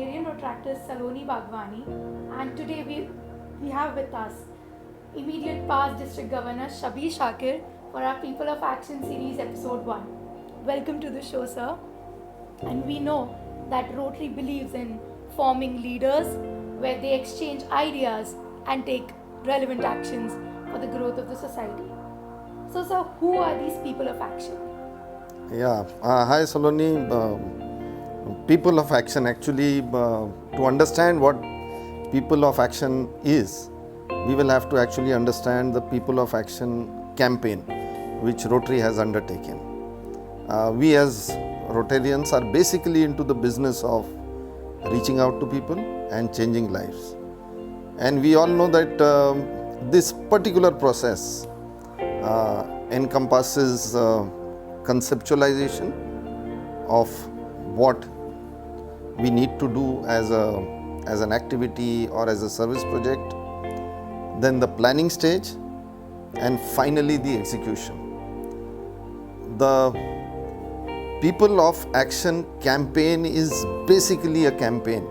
Rotarian Rotractor Saloni Bagwani, and today we have with us immediate past District Governor Shabir Shakir for our People of Action series episode 1. Welcome to the show, sir. And we know that Rotary believes in forming leaders where they exchange ideas and take relevant actions for the growth of the society. So, sir, who are these people of action? Hi Saloni. People of action, actually, to understand what people of action is, we will have to actually understand the people of action campaign which Rotary has undertaken. We as Rotarians are basically into the business of reaching out to people and changing lives. And we all know that this particular process encompasses conceptualization of what we need to do as an activity or as a service project, then the planning stage, and finally the execution. The People of Action campaign is basically a campaign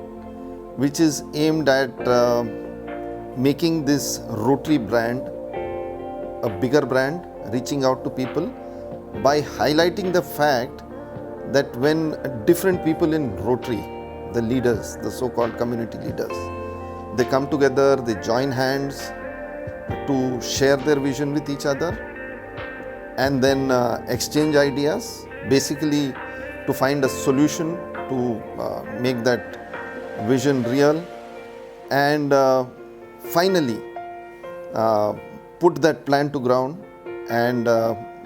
which is aimed at making this Rotary brand a bigger brand, reaching out to people by highlighting the fact that when different people in Rotary, the leaders, the so-called community leaders, they come together, they join hands to share their vision with each other and then exchange ideas, basically to find a solution to make that vision real, and finally put that plan to ground and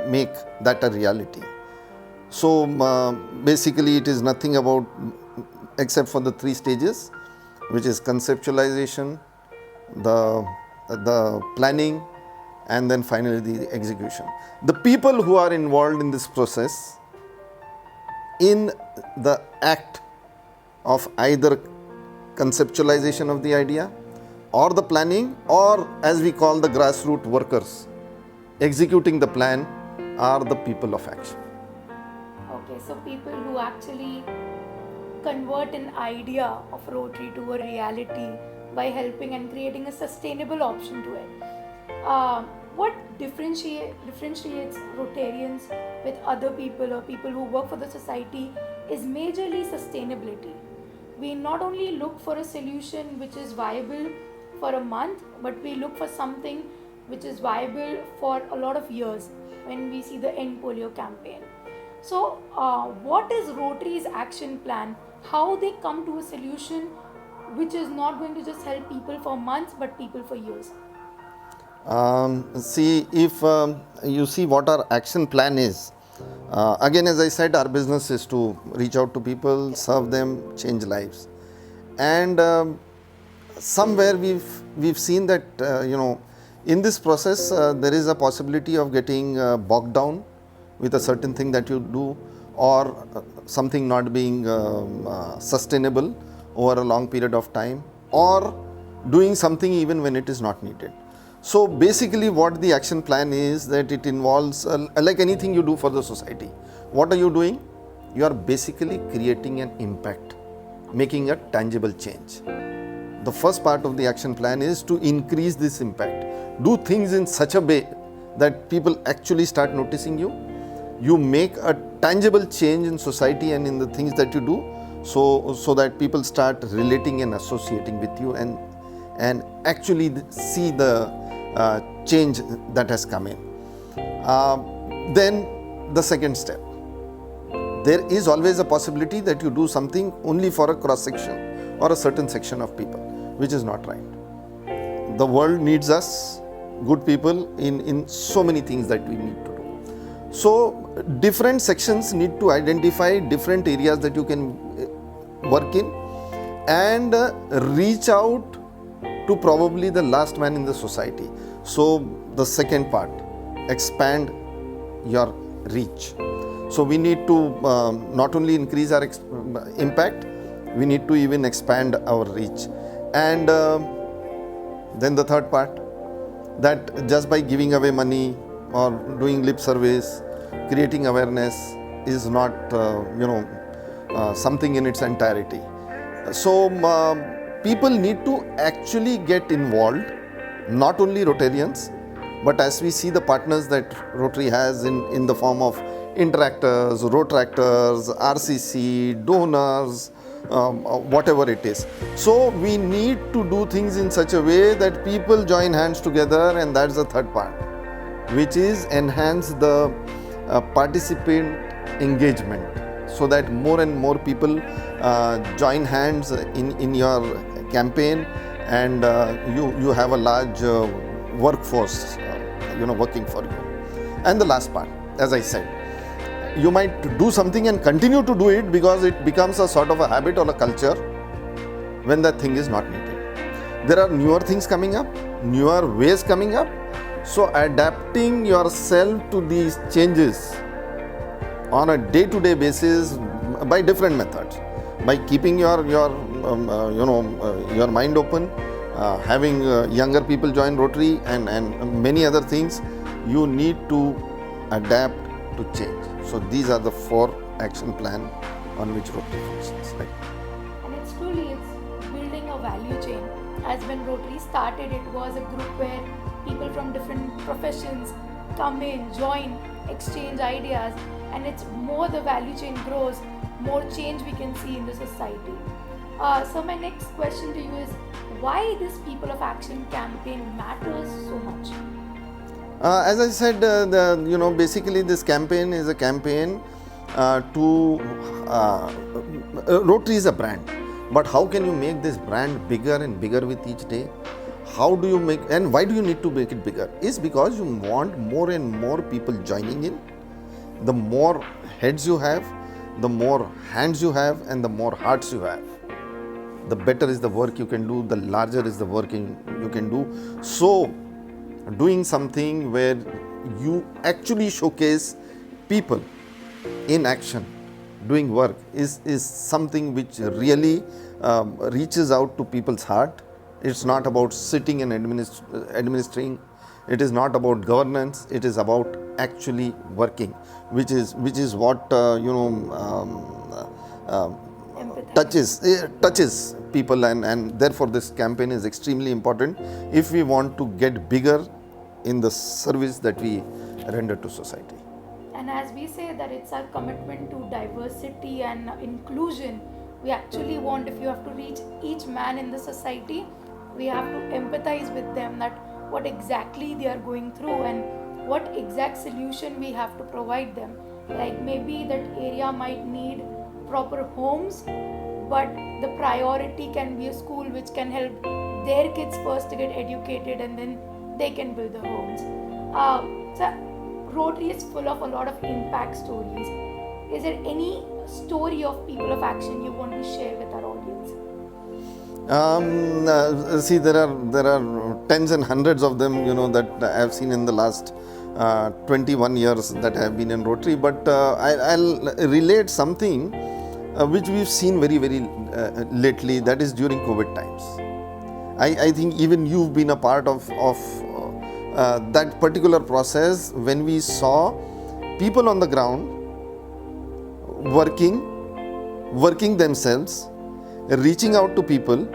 make that a reality. So basically it is nothing about except for the 3 stages, which is conceptualization, the planning, and then finally the execution. The people who are involved in this process in the act of either conceptualization of the idea or the planning, or as we call the grassroots workers executing the plan, are the people of action. Okay, so people who actually convert an idea of Rotary to a reality by helping and creating a sustainable option to it. What differentiates Rotarians with other people or people who work for the society is majorly sustainability. We not only look for a solution which is viable for a month, but we look for something which is viable for a lot of years when we see the End Polio campaign. So, what is Rotary's action plan? How they come to a solution which is not going to just help people for months but people for years? If you see what our action plan is, again, as I said, our business is to reach out to people, serve them, change lives. And somewhere we've seen that in this process there is a possibility of getting bogged down with a certain thing that you do, or something not being sustainable over a long period of time, or doing something even when it is not needed. So basically what the action plan is, that it involves like anything you do for the society. What are you doing? You are basically creating an impact, making a tangible change. The first part of the action plan is to increase this impact. Do things in such a way that people actually start noticing you. You make a tangible change in society and in the things that you do, so that people start relating and associating with you and actually see the change that has come in. Then the second step. There is always a possibility that you do something only for a cross section or a certain section of people, which is not right. The world needs us, good people, in so many things that we need to do. So different sections need to identify different areas that you can work in and reach out to probably the last man in the society. So the second part, expand your reach. So we need to not only increase our impact, we need to even expand our reach. And then the third part, that just by giving away money or doing lip service, creating awareness is not something in its entirety. So people need to actually get involved, not only Rotarians, but as we see the partners that Rotary has in the form of interactors, Rotractors, RCC, donors, whatever it is. So we need to do things in such a way that people join hands together, and that's the third part, which is enhance the participant engagement, so that more and more people join hands in your campaign, and you have a large workforce working for you. And the last part, as I said, you might do something and continue to do it because it becomes a sort of a habit or a culture when that thing is not needed. There are newer things coming up, newer ways coming up. So adapting yourself to these changes on a day-to-day basis by different methods, by keeping your mind open, having younger people join Rotary, and many other things, you need to adapt to change. So these are the 4 action plan on which Rotary functions. Right? And it's building a value chain. As when Rotary started, it was a group where people from different professions come in, join, exchange ideas, and it's more the value chain grows, more change we can see in the society. So my next question to you is, why this People of Action campaign matters so much? As I said, basically this campaign is a campaign Rotary is a brand, but how can you make this brand bigger and bigger with each day? How do you make, and why do you need to make it bigger? Is because you want more and more people joining in. The more heads you have, the more hands you have, and the more hearts you have, the better is the work you can do, the larger is the work you can do. So doing something where you actually showcase people in action doing work is something which really reaches out to people's heart. It's not about sitting and administering. It is not about governance. It is about actually working, which is what touches people, and therefore this campaign is extremely important if we want to get bigger in the service that we render to society. And as we say that it's our commitment to diversity and inclusion, we actually want, if you have to reach each man in the society, we have to empathize with them, that what exactly they are going through and what exact solution we have to provide them. Like maybe that area might need proper homes, but the priority can be a school which can help their kids first to get educated, and then they can build the homes. So Rotary is full of a lot of impact stories. Is there any story of People of Action you want to share with our audience? See, there are tens and hundreds of them, that I have seen in the last 21 years that I have been in Rotary. But I'll relate something which we've seen very, very lately. That is during COVID times. I think even you've been a part of that particular process, when we saw people on the ground working themselves, reaching out to people,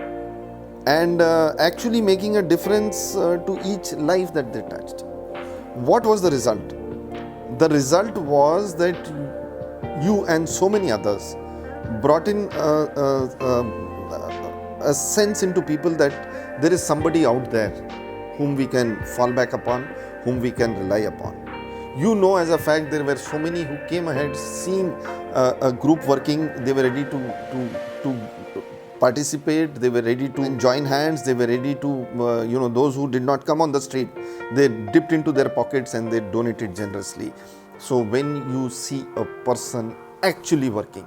and actually making a difference to each life that they touched. What was the result? The result was that you and so many others brought in a sense into people that there is somebody out there whom we can fall back upon, whom we can rely upon. As a fact, there were so many who came ahead, seeing a group working. They were ready to participate, they were ready to join hands, they were ready to, those who did not come on the street, they dipped into their pockets and they donated generously. So when you see a person actually working,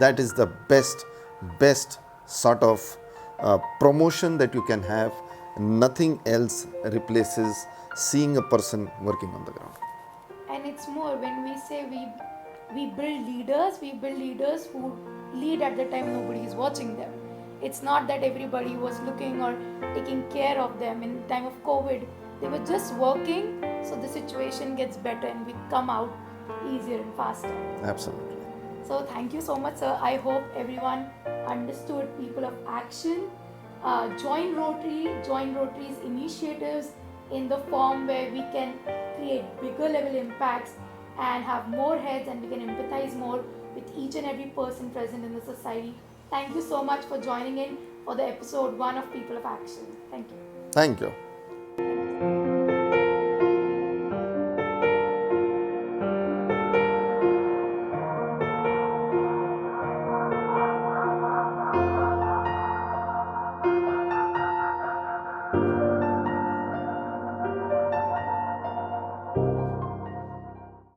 that is the best sort of promotion that you can have. Nothing else replaces seeing a person working on the ground. And it's more, when we say we build leaders who lead at the time nobody is watching them. It's not that everybody was looking or taking care of them. In the time of COVID, they were just working, so the situation gets better and we come out easier and faster. Absolutely. So thank you so much, sir. I hope everyone understood People of Action. Join Rotary, join Rotary's initiatives in the form where we can create bigger level impacts and have more heads, and we can empathize more with each and every person present in the society. Thank you so much for joining in for the episode 1 of People of Action. Thank you. Thank you.